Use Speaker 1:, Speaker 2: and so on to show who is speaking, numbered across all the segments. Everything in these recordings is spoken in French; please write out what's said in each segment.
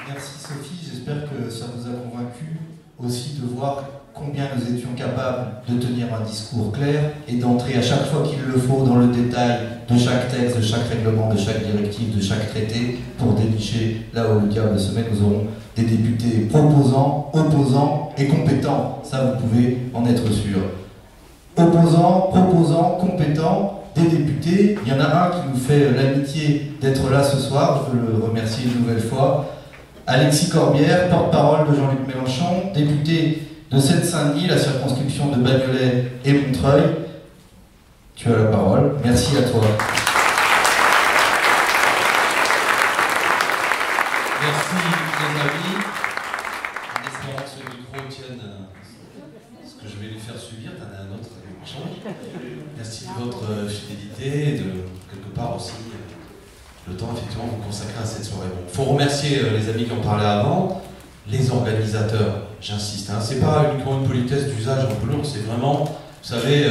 Speaker 1: Merci Sophie, j'espère que ça vous a convaincu aussi de voir combien nous étions capables de tenir un discours clair et d'entrer à chaque fois qu'il le faut dans le détail de chaque texte, de chaque règlement, de chaque directive, de chaque traité pour dénicher là où le diable se met. Nous aurons des députés proposants, opposants et compétents, ça vous pouvez en être sûr. Opposants, proposants, compétents, des députés, il y en a un qui nous fait l'amitié d'être là ce soir, je veux le remercier une nouvelle fois. Alexis Corbière, porte-parole de Jean-Luc Mélenchon, député de Seine-Saint-Denis, la circonscription de Bagnolet et Montreuil. Tu as la parole. Merci à toi.
Speaker 2: Merci les amis. En espérant que ce micro tienne ce que je vais lui faire subir, t'en as un autre, merci de votre fidélité et de quelque part aussi le temps effectivement vous consacrer à cette soirée. Il faut remercier les amis qui ont parlé avant, les organisateurs, j'insiste, hein, c'est pas uniquement une politesse d'usage en pelour, c'est vraiment, vous savez,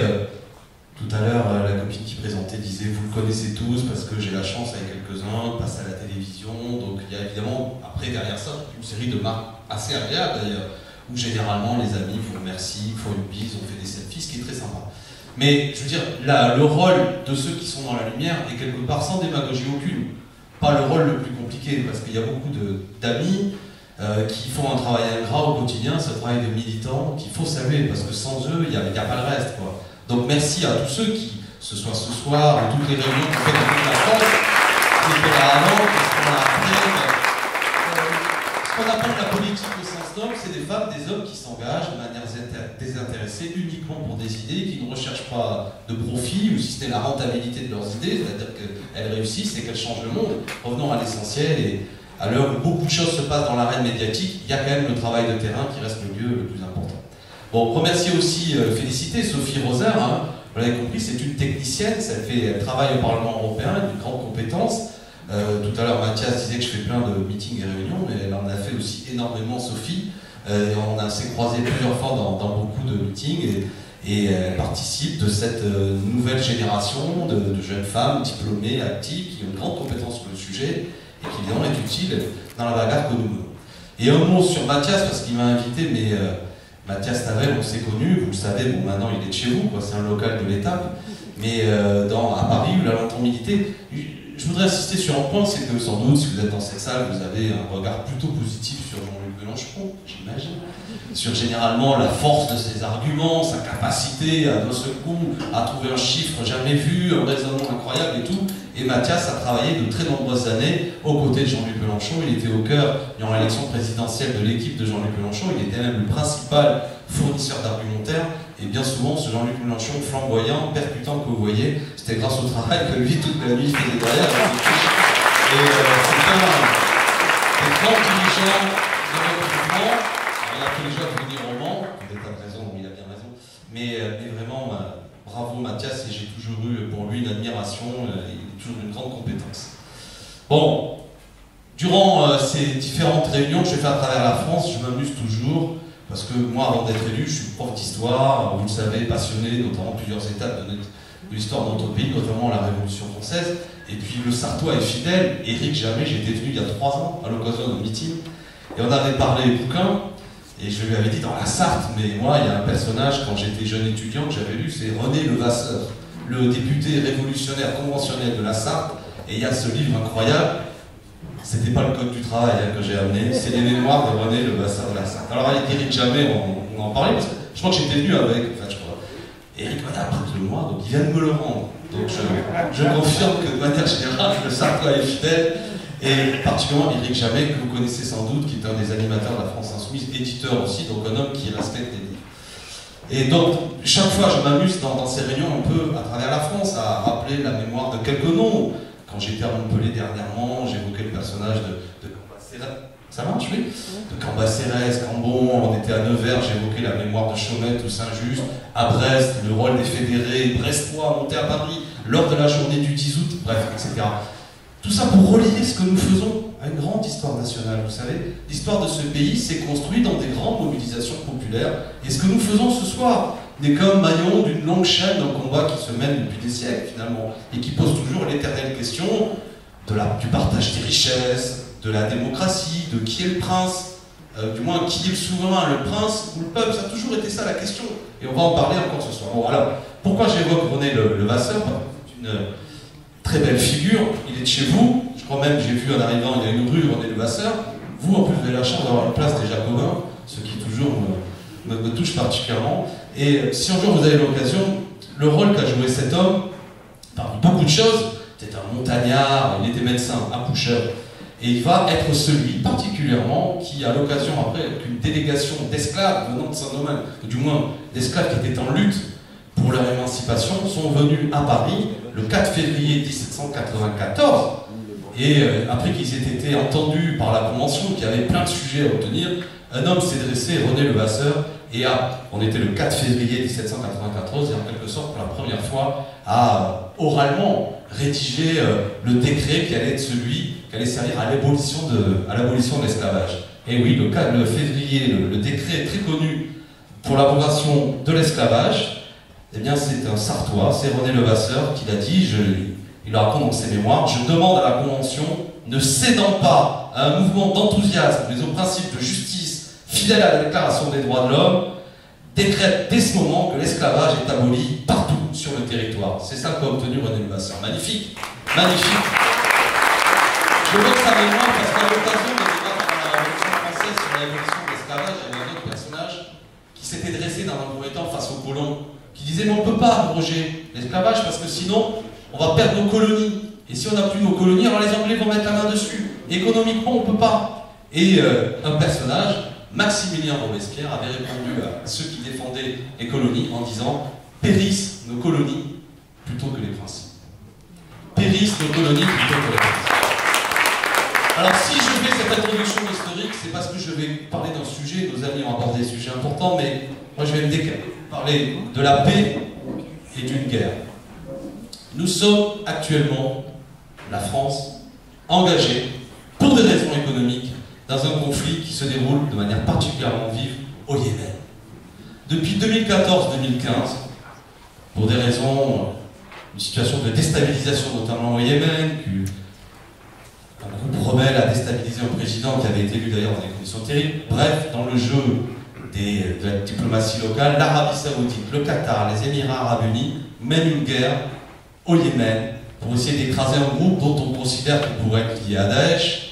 Speaker 2: tout à l'heure la copine qui présentait disait vous le connaissez tous parce que j'ai la chance avec quelques-uns de passer à la télévision, donc il y a évidemment après derrière ça une série de marques assez agréables d'ailleurs, où généralement les amis vous remercient, font une bise, on fait des selfies, ce qui est très sympa. Mais je veux dire, là, le rôle de ceux qui sont dans la lumière est quelque part sans démagogie aucune. Pas le rôle le plus compliqué, parce qu'il y a beaucoup d'amis qui font un travail ingrat au quotidien, ce travail de militants qu'il faut saluer, parce que sans eux, il n'y a pas le reste, quoi. Donc merci à tous ceux qui, ce soit ce soir, ou toutes les réunions qu'on fait dans toute la France, qui étaient là avant, ce qu'on appelle la politique au sens noble, c'est des femmes, des hommes qui s'engagent de manière désintéressée uniquement pour des idées, qui ne recherchent pas de profit, ou si c'était la rentabilité de leurs idées, c'est-à-dire qu'elles réussissent et qu'elles changent le monde. Revenons à l'essentiel, et à l'heure où beaucoup de choses se passent dans l'arène médiatique, il y a quand même le travail de terrain qui reste le lieu le plus important. Bon, remercier aussi, féliciter Sophie Roser, hein, vous l'avez compris, c'est une technicienne, elle travaille au Parlement européen, elle a une grande compétence. Tout à l'heure, Mathias disait que je fais plein de meetings et réunions, mais elle en a fait aussi énormément, Sophie. On s'est croisés plusieurs fois dans beaucoup de meetings et elle participe de cette nouvelle génération de jeunes femmes diplômées, actives, qui ont une grande compétence sur le sujet et qui évidemment est utile dans la bagarre que nous menons. Et un mot sur Mathias, parce qu'il m'a invité, mais Mathias Tavel, on s'est connu, vous le savez, bon maintenant il est de chez vous, c'est un local de l'étape, mais à Paris, où il a longtemps milité. Je voudrais insister sur un point, c'est que sans doute, si vous êtes dans cette salle, vous avez un regard plutôt positif sur Jean-Luc Mélenchon, j'imagine, sur généralement la force de ses arguments, sa capacité à d'un seul coup à trouver un chiffre jamais vu, un raisonnement incroyable et tout. Et Mathias a travaillé de très nombreuses années aux côtés de Jean-Luc Mélenchon. Il était au cœur, durant l'élection présidentielle de l'équipe de Jean-Luc Mélenchon, il était même le principal fournisseur d'argumentaire. Et bien souvent, ce Jean-Luc Mélenchon flamboyant, percutant que vous voyez, c'était grâce au travail que lui, toute la nuit, faisait derrière. Et c'est un intelligent de recrutement. Il a fait les joies de venir au Mans, il n'a pas de raison, il a bien raison. Mais vraiment, bravo Mathias, et j'ai toujours eu pour lui une admiration, il a toujours une grande compétence. Bon, durant ces différentes réunions que j'ai fait à travers la France, je m'amuse toujours. Parce que moi, avant d'être élu, je suis prof d'histoire, vous le savez, passionné, notamment plusieurs étapes de l'histoire de notre pays, notamment la Révolution française. Et puis le Sartois est fidèle. Éric Jamet, j'étais venu il y a 3 ans, à l'occasion d'un meeting, et on avait parlé bouquins, et je lui avais dit dans la Sarthe, mais moi, il y a un personnage, quand j'étais jeune étudiant, que j'avais lu, c'est René Levasseur, le député révolutionnaire conventionnel de la Sarthe, et il y a ce livre incroyable. C'était pas le code du travail que j'ai amené, c'est les mémoires de René Levasseur de la Sarthe. Alors avec Éric Jamet, on en parlait, parce que je crois que j'étais venu avec, enfin je crois, Éric m'a dit apprête-le-moi, donc il vient de me le rendre. Donc je confirme que de manière générale, le Sartois est fidèle, et particulièrement Éric Jamet, que vous connaissez sans doute, qui est un des animateurs de la France Insoumise, éditeur aussi, donc un homme qui respecte les livres. Et donc, chaque fois, je m'amuse dans ces réunions un peu à travers la France, à rappeler la mémoire de quelques noms. Quand j'étais à Montpellier dernièrement, j'évoquais le personnage de Cambacérès. Ça marche, oui. De Cambacérès, Cambon, on était à Nevers, j'évoquais la mémoire de Chaumette ou Saint-Just. À Brest, le rôle des fédérés brestois montés à Paris lors de la journée du 10 août, bref, etc. Tout ça pour relier ce que nous faisons à une grande histoire nationale, vous savez. L'histoire de ce pays s'est construite dans des grandes mobilisations populaires. Et ce que nous faisons ce soir n'est qu'un maillon d'une longue chaîne d'un combat qui se mène depuis des siècles, finalement, et qui pose toujours l'éternelle question du partage des richesses, de la démocratie, de qui est le prince, du moins qui est le souverain, le prince ou le peuple, ça a toujours été ça la question. Et on va en parler encore ce soir. Bon, alors, pourquoi j'évoque René Levasseur? C'est une très belle figure, il est de chez vous, je crois même, j'ai vu en arrivant, il y a une rue René Levasseur. Vous, en plus, vous avez la chance d'avoir une place des Jacobins, ce qui toujours me touche particulièrement. Et si un jour vous avez l'occasion, le rôle qu'a joué cet homme, parmi beaucoup de choses, c'était un montagnard, il était médecin, accoucheur. Et il va être celui, particulièrement, qui, à l'occasion, après, qu'une délégation d'esclaves venant de Saint-Domingue, du moins d'esclaves qui étaient en lutte pour leur émancipation, sont venus à Paris le 4 février 1794. Et après qu'ils aient été entendus par la Convention, qui avait plein de sujets à obtenir, un homme s'est dressé, René Levasseur, et on était le 4 février 1794, et en quelque sorte, pour la première fois, a oralement rédigé le décret qui allait être celui qui allait servir à l'abolition de l'esclavage. Et oui, le février, le décret très connu pour l'abrogation de l'esclavage, eh bien c'est un Sartois, c'est René Levasseur qui l'a dit, il le raconte dans ses mémoires, je demande à la Convention, ne cédant pas à un mouvement d'enthousiasme mais aux principes de justice fidèle à la Déclaration des droits de l'homme, décrète dès ce moment que l'esclavage est aboli partout sur le territoire. C'est ça qu'a obtenu René Levasseur. Magnifique, magnifique. Je veux que ça mémoire parce qu'à l'occasion de débattre dans la Révolution française sur l'abolition de l'esclavage, il y avait un autre personnage qui s'était dressé dans un premier temps face aux colons, qui disait mais on ne peut pas abroger l'esclavage parce que sinon on va perdre nos colonies. Et si on n'a plus nos colonies, alors les Anglais vont mettre la main dessus. Économiquement, on ne peut pas. Et un personnage, Maximilien Robespierre, avait répondu à ceux qui défendaient les colonies en disant « Périssent nos colonies plutôt que les principes. » Périssent nos colonies plutôt que les principes. Alors si je fais cette introduction historique, c'est parce que je vais parler d'un sujet, nos amis ont abordé des sujets importants, mais moi je vais parler de la paix et d'une guerre. Nous sommes actuellement, la France, engagée, pour des raisons économiques, dans un conflit qui se déroule de manière particulièrement vive au Yémen. Depuis 2014-2015, pour des raisons, une situation de déstabilisation notamment au Yémen, un groupe rebelle a déstabilisé un président qui avait été élu d'ailleurs dans des conditions terribles. Bref, dans le jeu de la diplomatie locale, l'Arabie Saoudite, le Qatar, les Émirats Arabes Unis mènent une guerre au Yémen pour essayer d'écraser un groupe dont on considère qu'il pourrait être lié à Daesh.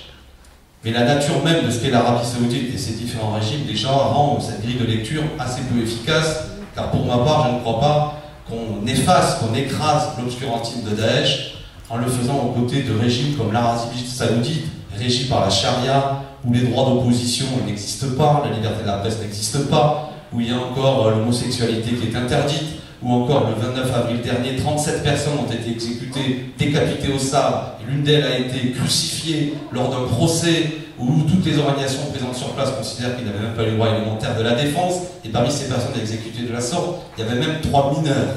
Speaker 2: Mais la nature même de ce qu'est l'Arabie Saoudite et ses différents régimes déjà rend cette grille de lecture assez peu efficace, car pour ma part, je ne crois pas qu'on efface, qu'on écrase l'obscurantisme de Daesh en le faisant aux côtés de régimes comme l'Arabie Saoudite, régi par la charia, où les droits d'opposition n'existent pas, la liberté de la presse n'existe pas, où il y a encore l'homosexualité qui est interdite, ou encore le 29 avril dernier, 37 personnes ont été exécutées, décapitées au sabre, et l'une d'elles a été crucifiée lors d'un procès où toutes les organisations présentes sur place considèrent qu'il n'avait même pas les droits élémentaires de la défense, et parmi ces personnes exécutées de la sorte, il y avait même 3 mineurs.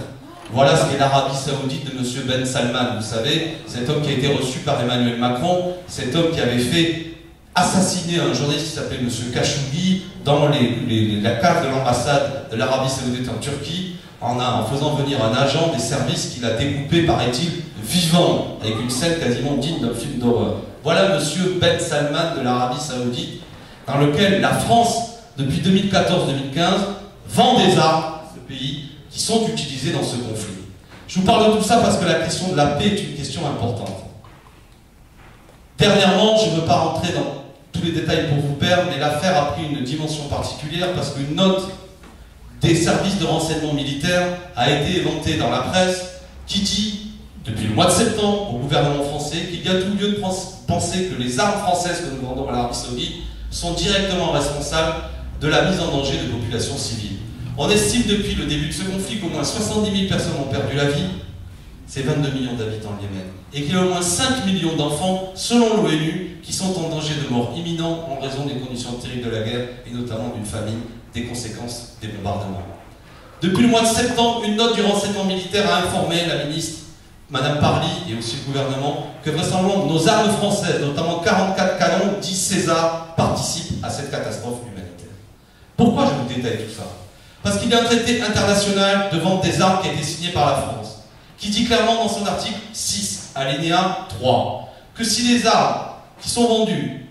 Speaker 2: Voilà ce qu'est l'Arabie Saoudite de M. Ben Salman, vous savez, cet homme qui a été reçu par Emmanuel Macron, cet homme qui avait fait assassiner un journaliste qui s'appelait M. Khashoggi dans la cave de l'ambassade de l'Arabie Saoudite en Turquie, en faisant venir un agent des services qu'il a découpé, paraît-il, vivant, avec une scène quasiment digne d'un film d'horreur. Voilà M. Ben Salman de l'Arabie Saoudite, dans lequel la France, depuis 2014-2015, vend des armes, ce pays, qui sont utilisées dans ce conflit. Je vous parle de tout ça parce que la question de la paix est une question importante. Dernièrement, je ne veux pas rentrer dans tous les détails pour vous perdre, mais l'affaire a pris une dimension particulière parce qu'une note des services de renseignement militaire a été éventée dans la presse qui dit, depuis le mois de septembre, au gouvernement français, qu'il y a tout lieu de penser que les armes françaises que nous vendons à l'Arabie Saoudite sont directement responsables de la mise en danger de populations civiles. On estime depuis le début de ce conflit qu'au moins 70 000 personnes ont perdu la vie, c'est 22 millions d'habitants au Yémen, et qu'il y a au moins 5 millions d'enfants, selon l'ONU, qui sont en danger de mort imminent en raison des conditions terribles de la guerre, et notamment d'une famine, des conséquences des bombardements. Depuis le mois de septembre, une note du renseignement militaire a informé la ministre, Madame Parly, et aussi le gouvernement, que vraisemblablement nos armes françaises, notamment 44 canons, 10 César, participent à cette catastrophe humanitaire. Pourquoi je vous détaille tout ça? Parce qu'il y a un traité international de vente des armes qui a été signé par la France, qui dit clairement dans son article 6, alinéa 3, que si les armes qui sont vendues,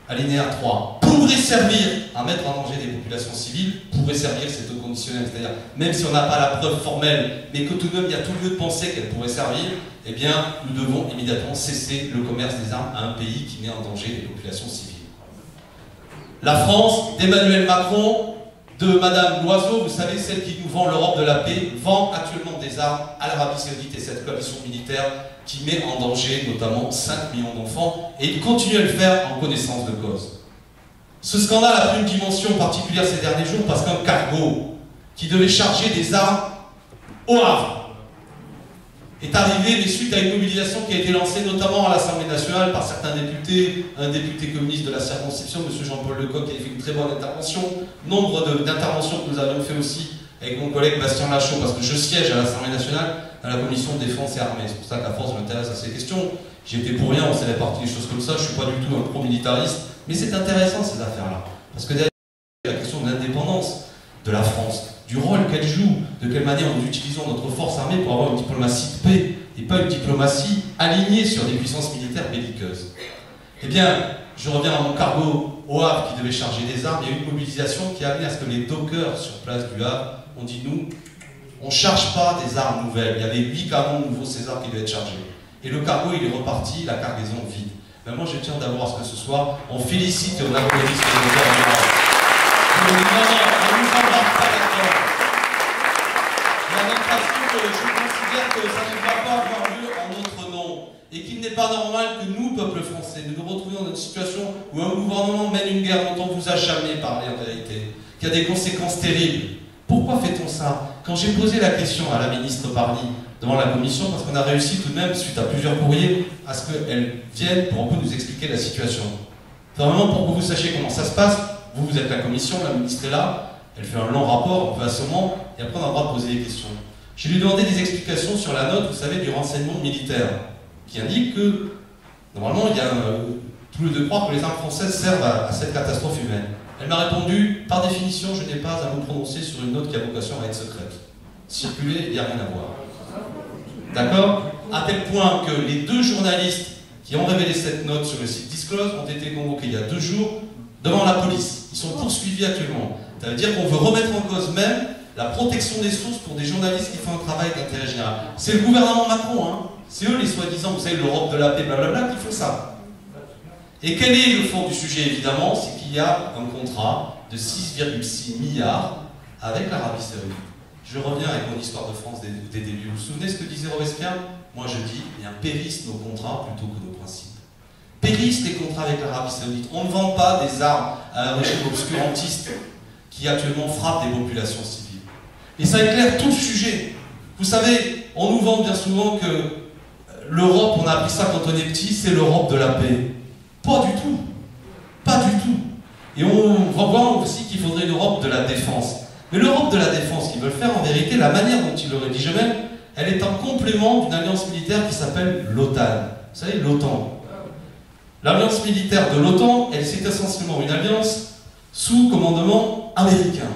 Speaker 2: alinéa 3, pourraient servir à mettre en danger des populations civiles, pourraient servir, c'est au conditionnel, c'est-à-dire même si on n'a pas la preuve formelle, mais que tout de même il y a tout lieu de penser qu'elles pourraient servir, eh bien nous devons immédiatement cesser le commerce des armes à un pays qui met en danger les populations civiles. La France, d'Emmanuel Macron, de Madame Loiseau, vous savez, celle qui nous vend l'Europe de la paix, vend actuellement des armes à l'Arabie Saoudite et cette coalition militaire qui met en danger notamment 5 millions d'enfants, et il continue à le faire en connaissance de cause. Ce scandale a pris une dimension particulière ces derniers jours parce qu'un cargo qui devait charger des armes au Havre est arrivé, mais suite à une mobilisation qui a été lancée notamment à l'Assemblée nationale par certains députés, un député communiste de la circonscription, M. Jean-Paul Lecoq, qui a fait une très bonne intervention, nombre d'interventions que nous avions fait aussi avec mon collègue Bastien Lachaud, parce que je siège à l'Assemblée nationale dans la commission de défense et armée. C'est pour ça qu'à force je m'intéresse à ces questions. J'y étais pour rien, on s'est réparti des choses comme ça, je ne suis pas du tout un pro-militariste, mais c'est intéressant ces affaires-là. Parce que derrière la question de l'indépendance de la France, du rôle qu'elle joue, de quelle manière nous utilisons notre force armée pour avoir une diplomatie de paix, et pas une diplomatie alignée sur des puissances militaires belliqueuses. Eh bien, je reviens à mon cargo au Havre qui devait charger des armes. Il y a eu une mobilisation qui a amené à ce que les dockers sur place du Havre ont dit nous, on ne charge pas des armes nouvelles. Il y avait 8 canons nouveaux César qui devaient être chargés. Et le cargo, il est reparti, la cargaison vide. Mais moi, je tiens d'abord à ce que ce soir, on félicite au nationalisme de l'Europe. Non, on ne nous embarque pas d'accord. La même façon que je considère que ça ne va pas avoir lieu en notre nom. Et qu'il n'est pas normal que nous, peuple français, nous nous retrouvions dans une situation où un gouvernement mène une guerre dont on ne vous a jamais parlé en vérité, qui a des conséquences terribles. Pourquoi fait-on ça? Quand j'ai posé la question à la ministre Parly devant la commission, parce qu'on a réussi tout de même, suite à plusieurs courriers, à ce qu'elle vienne pour un peu nous expliquer la situation. Enfin, vraiment pour que vous sachiez comment ça se passe, vous êtes la commission, la ministre est là, elle fait un long rapport, un peu assommant, et après on a le droit de poser des questions. Je lui ai demandé des explications sur la note, vous savez, du renseignement militaire, qui indique que, normalement, il y a tout lieu de croire que les armes françaises servent à cette catastrophe humaine. Elle m'a répondu, par définition, je n'ai pas à me prononcer sur une note qui a vocation à être secrète. Circuler, il n'y a rien à voir. D'accord? À tel point que les 2 journalistes qui ont révélé cette note sur le site Disclose ont été convoqués il y a 2 jours devant la police. Ils sont poursuivis actuellement. Ça veut dire qu'on veut remettre en cause même la protection des sources pour des journalistes qui font un travail d'intérêt général. C'est le gouvernement Macron, hein. C'est eux les soi-disant, vous savez, l'Europe de la paix, blablabla, qui font ça. Et quel est le fond du sujet, évidemment? C'est qu'il y a un contrat de 6,6 milliards avec l'Arabie Saoudite. Je reviens avec mon histoire de France des débuts. Vous vous souvenez ce que disait Robespierre? Moi je dis, eh bien, périssent nos contrats plutôt que nos principes. Périssent les contrats avec l'Arabie Saoudite. On ne vend pas des armes à un régime obscurantiste qui actuellement frappe des populations civiles. Et ça éclaire tout le sujet. Vous savez, on nous vend bien souvent que l'Europe, on a appris ça quand on est petit, c'est l'Europe de la paix. Pas du tout. Pas du tout. Et on va voir aussi qu'il faudrait une Europe de la défense. Mais l'Europe de la défense qu'ils veulent faire, en vérité, la manière dont ils le rédigent eux-mêmes, elle est un complément d'une alliance militaire qui s'appelle l'OTAN. Vous savez, l'OTAN. L'alliance militaire de l'OTAN, elle c'est essentiellement une alliance sous commandement américain.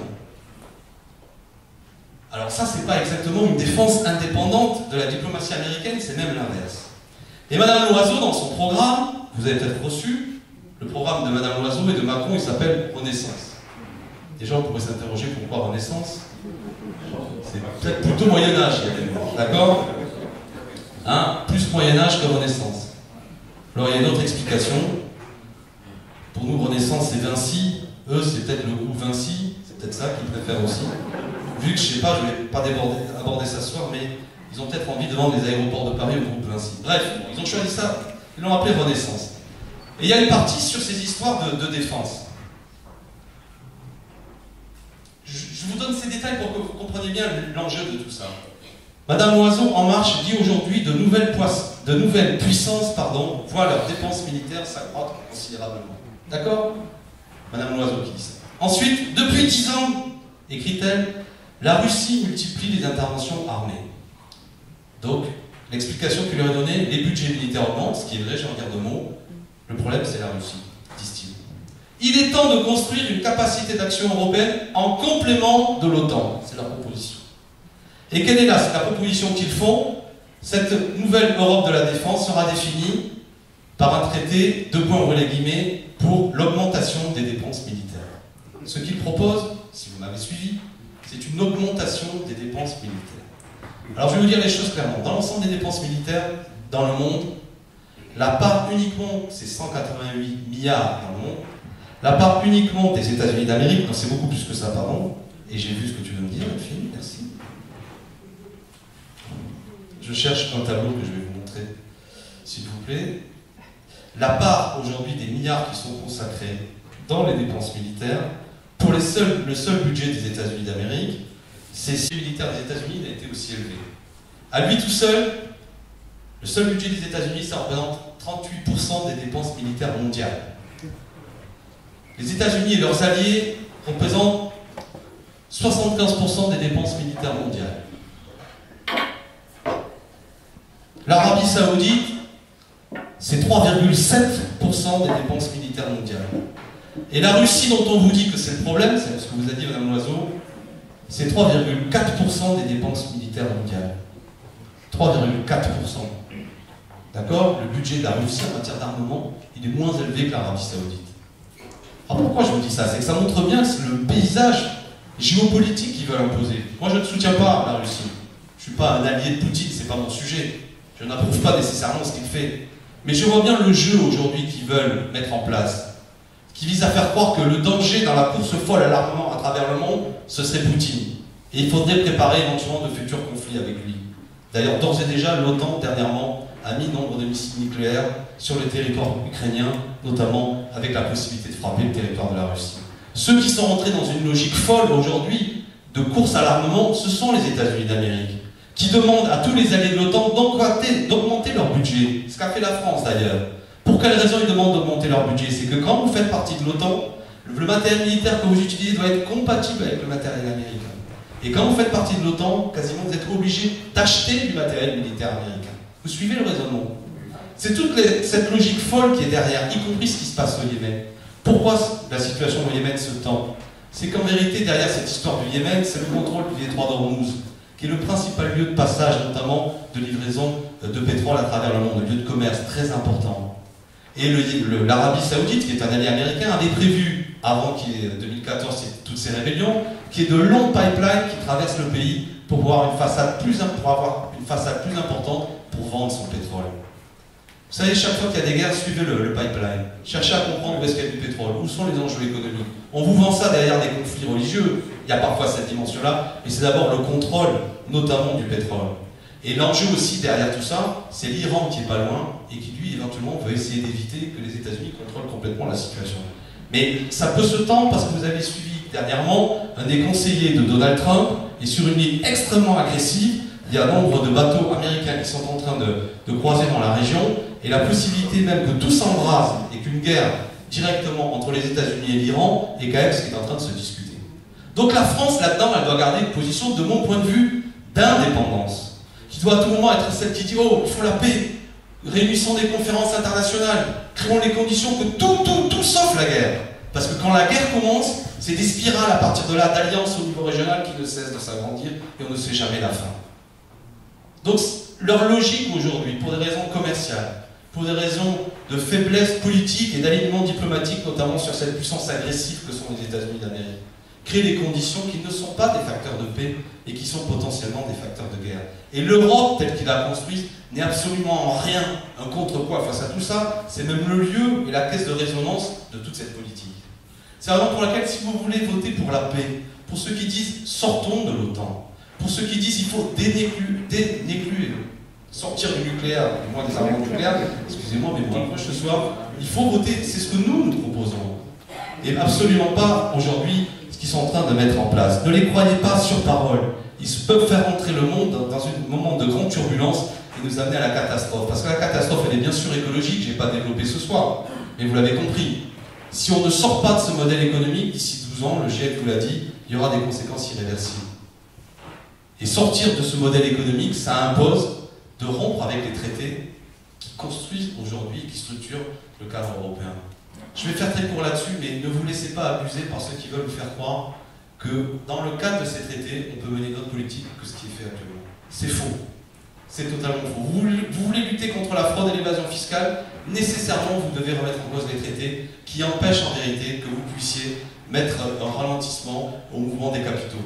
Speaker 2: Alors ça, c'est pas exactement une défense indépendante de la diplomatie américaine, c'est même l'inverse. Et Madame Loiseau, dans son programme, vous avez peut-être reçu, le programme de Madame Loiseau et de Macron, il s'appelle Renaissance. Déjà, on pourrait s'interroger pourquoi Renaissance. C'est peut-être plutôt Moyen-Âge, il y a des mots, d'accord? Hein? Plus Moyen-Âge que Renaissance. Alors, il y a une autre explication. Pour nous, Renaissance, c'est Vinci. Eux, c'est peut-être le groupe Vinci. C'est peut-être ça qu'ils préfèrent aussi. Vu que, je sais pas, je ne vais pas aborder ça ce soir, mais ils ont peut-être envie de vendre les aéroports de Paris au groupe Vinci. Bref, ils ont choisi ça. Ils l'ont appelé Renaissance. Et il y a une partie sur ces histoires de défense. Je vous donne ces détails pour que vous compreniez bien l'enjeu de tout ça. Madame Loiseau, En Marche, dit aujourd'hui de nouvelles puissances voient leurs dépenses militaires s'accroître considérablement. D'accord? Madame Loiseau qui dit ça. Ensuite, depuis 10 ans, écrit-elle, la Russie multiplie les interventions armées. Donc, l'explication qu'il leur a donnée, les budgets militaires augmentent, ce qui est vrai, j'en garde deux mots. Le problème, c'est la Russie, disent-ils. Il est temps de construire une capacité d'action européenne en complément de l'OTAN. C'est leur proposition. Et quelle est la proposition qu'ils font? Cette nouvelle Europe de la défense sera définie par un traité, deux points ouvrez les guillemets, pour l'augmentation des dépenses militaires. Ce qu'il propose, si vous m'avez suivi, c'est une augmentation des dépenses militaires. Alors je vais vous dire les choses clairement. Dans l'ensemble des dépenses militaires dans le monde, la part uniquement, c'est 188 milliards dans le monde, la part uniquement des États-Unis d'Amérique, non c'est beaucoup plus que ça, pardon, et j'ai vu ce que tu veux me dire, Delphine, merci. Je cherche un tableau que je vais vous montrer, s'il vous plaît. La part aujourd'hui des milliards qui sont consacrés dans les dépenses militaires, pour le seul budget des États-Unis d'Amérique, c'est si le militaire des États-Unis n'a été aussi élevé. À lui tout seul, le seul budget des États-Unis, ça représente 38% des dépenses militaires mondiales. Les États-Unis et leurs alliés représentent 75% des dépenses militaires mondiales. L'Arabie Saoudite, c'est 3,7% des dépenses militaires mondiales. Et la Russie, dont on vous dit que c'est le problème, c'est ce que vous a dit Mme Loiseau, c'est 3,4% des dépenses militaires mondiales. 3,4%. D'accord? Le budget de la Russie en matière d'armement, il est moins élevé que l'Arabie Saoudite. Alors pourquoi je vous dis ça? C'est que ça montre bien que c'est le paysage géopolitique qu'ils veulent imposer. Moi, je ne soutiens pas la Russie. Je ne suis pas un allié de Poutine, c'est pas mon sujet. Je n'approuve pas nécessairement ce qu'il fait. Mais je vois bien le jeu aujourd'hui qu'ils veulent mettre en place, qui vise à faire croire que le danger dans la course folle à l'armement à travers le monde, ce serait Poutine. Et il faudrait préparer éventuellement de futurs conflits avec lui. D'ailleurs, d'ores et déjà, l'OTAN, dernièrement, a mis nombre de missiles nucléaires sur le territoire ukrainien, notamment avec la possibilité de frapper le territoire de la Russie. Ceux qui sont rentrés dans une logique folle aujourd'hui de course à l'armement, ce sont les États-Unis d'Amérique, qui demandent à tous les alliés de l'OTAN d'augmenter leur budget. Ce qu'a fait la France d'ailleurs. Pour quelle raison ils demandent d'augmenter leur budget? C'est que quand vous faites partie de l'OTAN, le matériel militaire que vous utilisez doit être compatible avec le matériel américain. Et quand vous faites partie de l'OTAN, quasiment vous êtes obligé d'acheter du matériel militaire américain. Vous suivez le raisonnement? C'est toute cette logique folle qui est derrière, y compris ce qui se passe au Yémen. Pourquoi la situation au Yémen se tend? C'est qu'en vérité, derrière cette histoire du Yémen, c'est le contrôle du détroit d'Ormuz, qui est le principal lieu de passage, notamment de livraison de pétrole à travers le monde, un lieu de commerce très important. Et l'Arabie Saoudite, qui est un allié américain, avait prévu, avant qu'il y ait 2014 toutes ces rébellions, qu'il y ait de longues pipelines qui traversent le pays pour avoir une façade plus importante pour vendre son pétrole. Vous savez, chaque fois qu'il y a des guerres, suivez le pipeline. Cherchez à comprendre où est-ce qu'il y a du pétrole, où sont les enjeux économiques. On vous vend ça derrière des conflits religieux, il y a parfois cette dimension-là, mais c'est d'abord le contrôle, notamment du pétrole. Et l'enjeu aussi derrière tout ça, c'est l'Iran qui est pas loin et qui lui éventuellement veut essayer d'éviter que les États-Unis contrôlent complètement la situation. Mais ça peut se tendre parce que vous avez suivi dernièrement un des conseillers de Donald Trump et sur une ligne extrêmement agressive, il y a nombre de bateaux américains qui sont en train de croiser dans la région et la possibilité même que tout s'embrase et qu'une guerre directement entre les États-Unis et l'Iran est quand même ce qui est en train de se discuter. Donc la France là-dedans, elle doit garder une position, de mon point de vue, d'indépendance, qui doit à tout moment être celle qui dit « Oh, il faut la paix, réunissons des conférences internationales, créons les conditions que tout sauf la guerre. » Parce que quand la guerre commence, c'est des spirales à partir de là d'alliances au niveau régional qui ne cessent de s'agrandir et on ne sait jamais la fin. Donc leur logique aujourd'hui, pour des raisons commerciales, pour des raisons de faiblesse politique et d'alignement diplomatique, notamment sur cette puissance agressive que sont les États-Unis d'Amérique, créer des conditions qui ne sont pas des facteurs de paix et qui sont potentiellement des facteurs de guerre. Et l'Europe, telle qu'il la construit, n'est absolument en rien un contrepoids face à tout ça, c'est même le lieu et la caisse de résonance de toute cette politique. C'est la raison pour laquelle, si vous voulez voter pour la paix, pour ceux qui disent sortons de l'OTAN, pour ceux qui disent il faut dénucléer, sortir du nucléaire, du moins des armements nucléaires, excusez-moi, mais bon, ce soir, il faut voter, c'est ce que nous proposons. Et absolument pas aujourd'hui ce qu'ils sont en train de mettre en place. Ne les croyez pas sur parole. Ils peuvent faire entrer le monde dans un moment de grande turbulence et nous amener à la catastrophe. Parce que la catastrophe, elle est bien sûr écologique, je n'ai pas développé ce soir, mais vous l'avez compris. Si on ne sort pas de ce modèle économique, d'ici 12 ans, le GIEC vous l'a dit, il y aura des conséquences irréversibles. Et sortir de ce modèle économique, ça impose de rompre avec les traités qui construisent aujourd'hui, qui structurent le cadre européen. Je vais faire très court là-dessus, mais ne vous laissez pas abuser par ceux qui veulent vous faire croire que dans le cadre de ces traités, on peut mener d'autres politiques que ce qui est fait actuellement. C'est faux. C'est totalement faux. Vous voulez lutter contre la fraude et l'évasion fiscale, nécessairement vous devez remettre en cause les traités qui empêchent en vérité que vous puissiez mettre un ralentissement au mouvement des capitaux.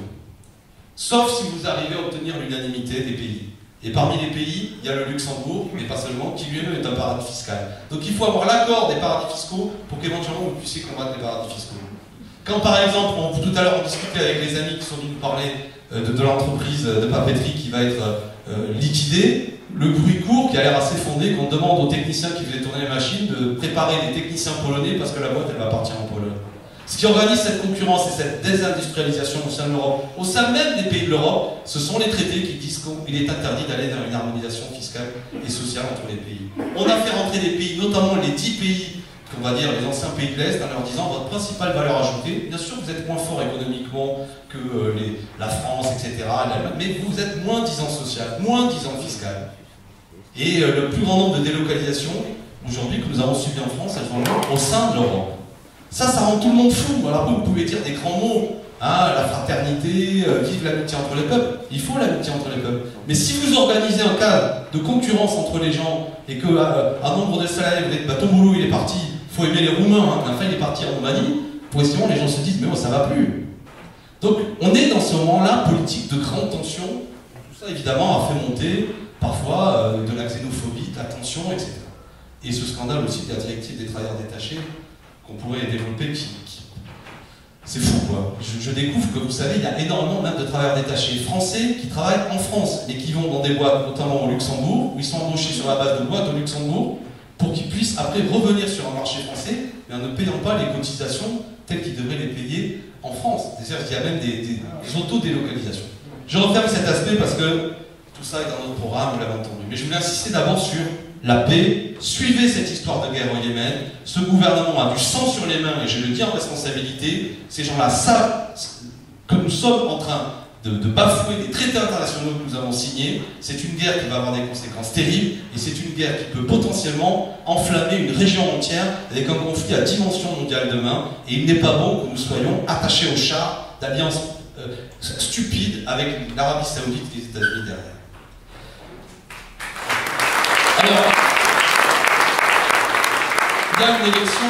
Speaker 2: Sauf si vous arrivez à obtenir l'unanimité des pays. Et parmi les pays, il y a le Luxembourg, mais pas seulement, qui lui-même est un paradis fiscal. Donc il faut avoir l'accord des paradis fiscaux pour qu'éventuellement vous puissiez combattre les paradis fiscaux. Quand par exemple, tout à l'heure on discutait avec les amis qui sont venus nous parler de l'entreprise de papeterie qui va être liquidée, le bruit court qui a l'air assez fondé qu'on demande aux techniciens qui faisaient tourner les machines de préparer des techniciens polonais parce que la boîte elle va partir en Pologne. Ce qui organise cette concurrence et cette désindustrialisation au sein de l'Europe, au sein même des pays de l'Europe, ce sont les traités qui disent qu'il est interdit d'aller vers une harmonisation fiscale et sociale entre les pays. On a fait rentrer des pays, notamment les 10 pays, qu'on va dire les anciens pays de l'Est, en leur disant votre principale valeur ajoutée, bien sûr vous êtes moins fort économiquement que la France, etc., mais vous êtes moins disant social, moins disant fiscal. Et le plus grand nombre de délocalisations, aujourd'hui, que nous avons subies en France, elles ont lieu au sein de l'Europe. Ça rend tout le monde fou. Alors vous pouvez dire des grands mots, hein, la fraternité, vive l'amitié entre les peuples. Il faut l'amitié entre les peuples. Mais si vous organisez un cadre de concurrence entre les gens et que un nombre de salariés, vous dites, bah, ton boulot il est parti, il faut aimer les Roumains, hein, enfin il est parti en Roumanie, progressivement les gens se disent, mais oh, ça va plus. Donc on est dans ce moment-là politique de grande tension. Tout ça évidemment a fait monter parfois de la xénophobie, de la tension, etc. Et ce scandale aussi de la directive des travailleurs détachés, qu'on pourrait développer, c'est fou quoi. Je découvre que vous savez, il y a énormément même de travailleurs détachés français qui travaillent en France et qui vont dans des boîtes, notamment au Luxembourg, où ils sont embauchés sur la base de boîtes au Luxembourg, pour qu'ils puissent après revenir sur un marché français, mais en ne payant pas les cotisations telles qu'ils devraient les payer en France. C'est-à-dire qu'il y a même des auto-délocalisations. Je referme cet aspect parce que tout ça est dans notre programme, vous l'avez entendu. Mais je voulais insister d'abord sur la paix. Suivez cette histoire de guerre au Yémen. Ce gouvernement a du sang sur les mains, et je le dis en responsabilité. Ces gens-là savent que nous sommes en train de bafouer les traités internationaux que nous avons signés. C'est une guerre qui va avoir des conséquences terribles, et c'est une guerre qui peut potentiellement enflammer une région entière avec un conflit à dimension mondiale demain. Et il n'est pas bon que nous soyons attachés au char d'alliances stupides avec l'Arabie Saoudite et les États-Unis derrière. Alors, il y a une élection,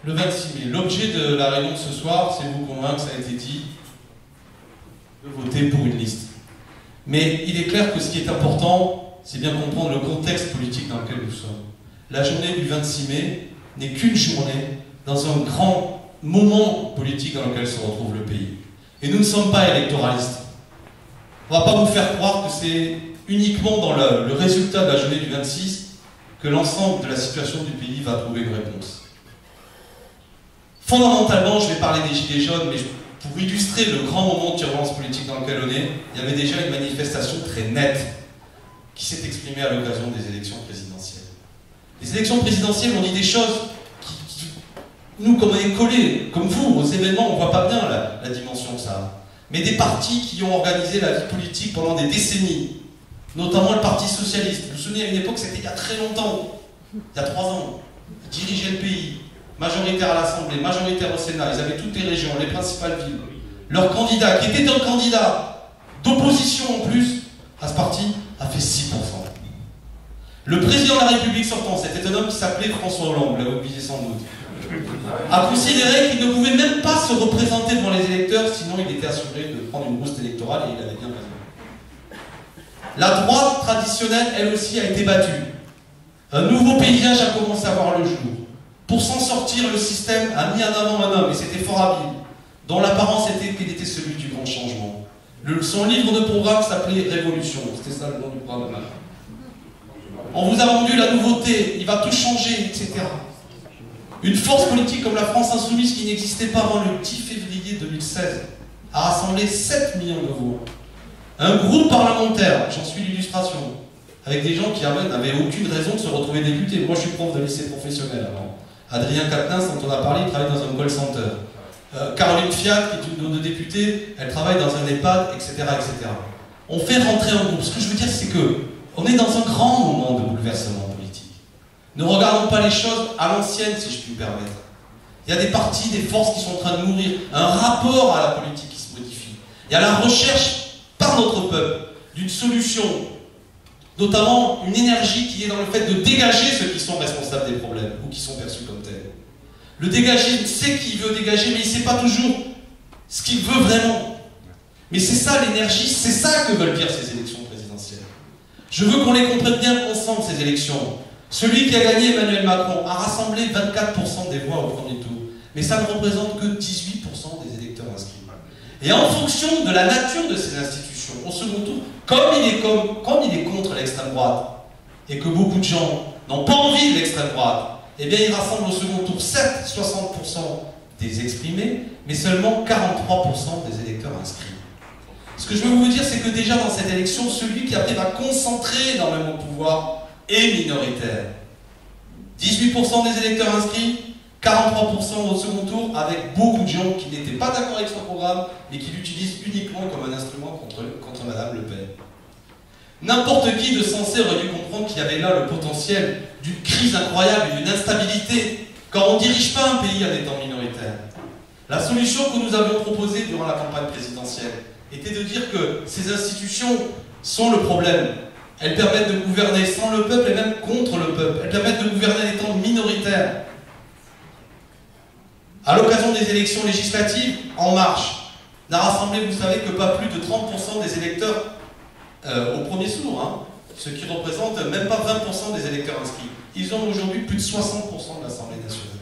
Speaker 2: le 26 mai. L'objet de la réunion de ce soir, c'est vous convaincre, ça a été dit, de voter pour une liste. Mais il est clair que ce qui est important, c'est bien comprendre le contexte politique dans lequel nous sommes. La journée du 26 mai n'est qu'une journée dans un grand moment politique dans lequel se retrouve le pays. Et nous ne sommes pas électoralistes. On ne va pas vous faire croire que c'est uniquement dans le résultat de la journée du 26 que l'ensemble de la situation du pays va trouver une réponse. Fondamentalement, je vais parler des Gilets jaunes, mais pour illustrer le grand moment de turbulence politique dans lequel on est, il y avait déjà une manifestation très nette qui s'est exprimée à l'occasion des élections présidentielles. Les élections présidentielles, on dit des choses qui nous, comme on est collés, comme vous, aux événements, on ne voit pas bien la dimension que ça a. Mais des partis qui ont organisé la vie politique pendant des décennies, notamment le Parti Socialiste. Vous vous souvenez, à une époque, c'était il y a très longtemps, il y a 3 ans, ils dirigeaient le pays, majoritaire à l'Assemblée, majoritaire au Sénat, ils avaient toutes les régions, les principales villes. Leur candidat, qui était un candidat d'opposition en plus, à ce parti, a fait 6%. Le président de la République sortant, c'était un homme qui s'appelait François Hollande, vous l'avez oublié sans doute, a considéré qu'il ne pouvait même pas se représenter devant les électeurs, sinon il était assuré de prendre une rouste électorale, et il avait bien raison. La droite traditionnelle, elle aussi, a été battue. Un nouveau paysage a commencé à voir le jour. Pour s'en sortir, le système a mis en avant un homme, et c'était fort habile, dont l'apparence était qu'il était celui du grand changement. Son livre de programme s'appelait Révolution, c'était ça le nom du programme. On vous a vendu la nouveauté, il va tout changer, etc. Une force politique comme la France Insoumise, qui n'existait pas avant le 10 février 2016, a rassemblé 7 millions de voix. Un groupe parlementaire, j'en suis l'illustration, avec des gens qui n'avaient aucune raison de se retrouver députés. Moi, je suis prof de lycée professionnel avant. Adrien Quatennens, dont on a parlé, il travaille dans un call center. Caroline Fiat, qui est une de nos députées, elle travaille dans un EHPAD, etc., etc. On fait rentrer un groupe. Ce que je veux dire, c'est que on est dans un grand moment de bouleversement politique. Ne regardons pas les choses à l'ancienne, si je puis me permettre. Il y a des partis, des forces qui sont en train de mourir. Un rapport à la politique qui se modifie. Il y a la recherche par notre peuple d'une solution Notamment une énergie qui est dans le fait de dégager ceux qui sont responsables des problèmes ou qui sont perçus comme tels. Le dégager, il sait qu'il veut dégager, mais il ne sait pas toujours ce qu'il veut vraiment. Mais c'est ça l'énergie, c'est ça que veulent dire ces élections présidentielles. Je veux qu'on les comprenne bien ensemble, ces élections. Celui qui a gagné, Emmanuel Macron, a rassemblé 24% des voix au premier tour. Mais ça ne représente que 18% des électeurs inscrits. Et en fonction de la nature de ces institutions, au second tour, comme il est contre l'extrême droite, et que beaucoup de gens n'ont pas envie de l'extrême droite, eh bien il rassemble au second tour, certes, 60% des exprimés, mais seulement 43% des électeurs inscrits. Ce que je veux vous dire, c'est que déjà dans cette élection, celui qui arrive à concentrer énormément de pouvoir est minoritaire. 18% des électeurs inscrits, 43% au second tour, avec beaucoup de gens qui n'étaient pas d'accord avec son programme, mais qui l'utilisent uniquement comme un instrument contre Madame Le Pen. N'importe qui de sensé aurait dû comprendre qu'il y avait là le potentiel d'une crise incroyable et d'une instabilité, quand on ne dirige pas un pays en étant minoritaire. La solution que nous avions proposée durant la campagne présidentielle était de dire que ces institutions sont le problème. Elles permettent de gouverner sans le peuple et même contre le peuple. Elles permettent de gouverner en étant minoritaires. À l'occasion des élections législatives, En Marche n'a rassemblé, vous savez, que pas plus de 30% des électeurs au premier tour, hein, ce qui représente même pas 20% des électeurs inscrits. Ils ont aujourd'hui plus de 60% de l'Assemblée nationale.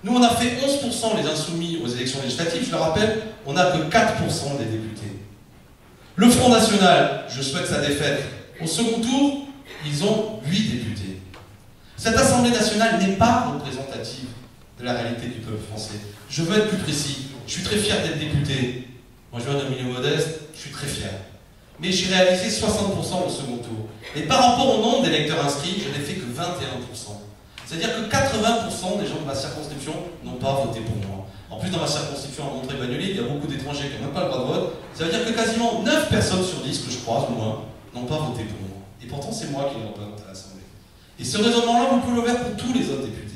Speaker 2: Nous, on a fait 11% les insoumis aux élections législatives, je le rappelle, on n'a que 4% des députés. Le Front National, je souhaite sa défaite. Au second tour, ils ont 8 députés. Cette Assemblée nationale n'est pas représentative de la réalité du peuple français. Je veux être plus précis. Je suis très fier d'être député. Moi, je viens d'un milieu modeste, je suis très fier. Mais j'ai réalisé 60% au second tour. Et par rapport au nombre d'électeurs inscrits, je n'ai fait que 21%. C'est-à-dire que 80% des gens de ma circonscription n'ont pas voté pour moi. En plus, dans ma circonscription à Montreuil-Bagnolet, il y a beaucoup d'étrangers qui n'ont même pas le droit de vote. Ça veut dire que quasiment 9 personnes sur 10 que je croise, au moins, n'ont pas voté pour moi. Et pourtant, c'est moi qui les représente à l'Assemblée. Et ce raisonnement-là, vous pouvez le faire pour tous les autres députés.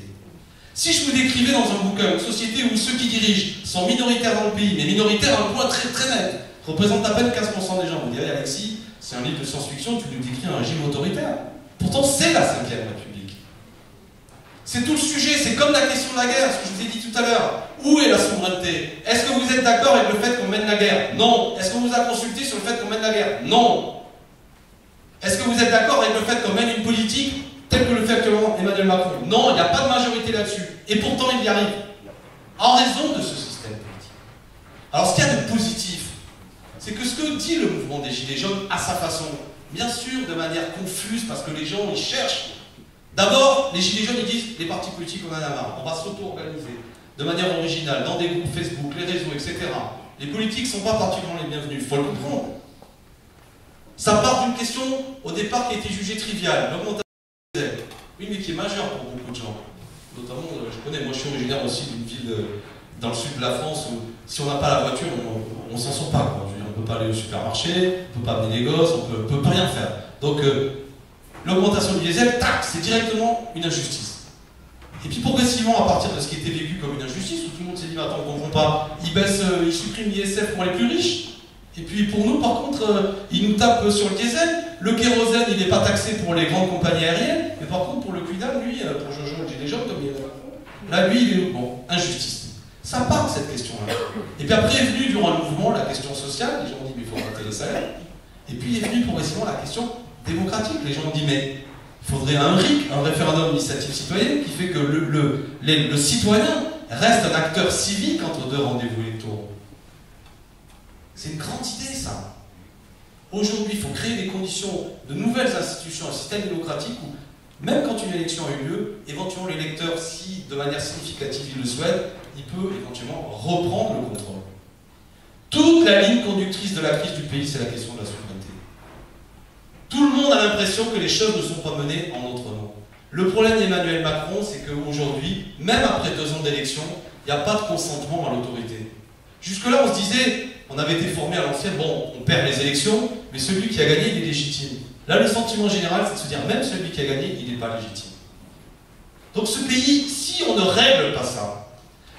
Speaker 2: Si je vous décrivais dans un bouquin une société où ceux qui dirigent sont minoritaires dans le pays, mais minoritaires à un point très très net, représentent à peine 15% des gens, vous direz, Alexis, c'est un livre de science-fiction, tu nous décris un régime autoritaire. Pourtant, c'est la 5e République. C'est tout le sujet, c'est comme la question de la guerre, ce que je vous ai dit tout à l'heure. Où est la souveraineté? Est-ce que vous êtes d'accord avec le fait qu'on mène la guerre? Non. Est-ce qu'on vous a consulté sur le fait qu'on mène la guerre? Non. Est-ce que vous êtes d'accord avec le fait qu'on mène une politique telle que le fait actuellement Emmanuel Macron? Non, il n'y a pas de majorité là-dessus. Et pourtant, il y arrive. En raison de ce système politique. Alors, ce qu'il y a de positif, c'est que ce que dit le mouvement des Gilets jaunes à sa façon, bien sûr de manière confuse, parce que les gens, ils cherchent. D'abord, les Gilets jaunes, ils disent, les partis politiques, on en a marre, on va s'auto-organiser de manière originale, dans des groupes Facebook, les réseaux, etc. Les politiques ne sont pas particulièrement les bienvenus, il faut le comprendre. Ça part d'une question, au départ, qui a été jugée triviale, l'augmentation des aides. Oui, mais qui est majeure pour beaucoup de gens. Notamment, je connais, moi je suis originaire aussi d'une ville dans le sud de la France où, si on n'a pas la voiture, on ne s'en sort pas, quoi. Je veux dire, on ne peut pas aller au supermarché, on ne peut pas amener les gosses, on ne peut pas rien faire. Donc, l'augmentation du diesel, tac, c'est directement une injustice. Et puis progressivement, à partir de ce qui était vécu comme une injustice, où tout le monde s'est dit, attends, on ne comprend pas, ils suppriment l'ISF pour les plus riches, et puis pour nous, par contre, ils nous tapent sur le diesel, le kérosène, il n'est pas taxé pour les grandes compagnies aériennes, mais par contre, pour le Quidam, lui, pour Jojo et Gilets jaunes, comme il est là, lui, il est, bon, injustice. Ça part de cette question-là. Et puis après est venue, durant le mouvement, la question sociale, les gens ont dit, mais il faut augmenter les salaires, et puis est venue progressivement la question démocratique, les gens ont dit, mais il faudrait un RIC, un référendum d'initiative citoyenne, qui fait que le citoyen reste un acteur civique entre deux rendez-vous électoraux. C'est une grande idée, ça. Aujourd'hui, il faut créer des conditions de nouvelles institutions, un système démocratique où, même quand une élection a eu lieu, éventuellement l'électeur, si de manière significative il le souhaite, il peut éventuellement reprendre le contrôle. Toute la ligne conductrice de la crise du pays, c'est la question de la souveraineté. Tout le monde a l'impression que les choses ne sont pas menées en notre nom. Le problème d'Emmanuel Macron, c'est qu'aujourd'hui, même après 2 ans d'élection, il n'y a pas de consentement à l'autorité. Jusque-là, on se disait, on avait été formé à l'ancienne, bon, on perd les élections, mais celui qui a gagné, il est légitime. Là, le sentiment général, c'est de se dire, même celui qui a gagné, il n'est pas légitime. Donc ce pays, si on ne règle pas ça,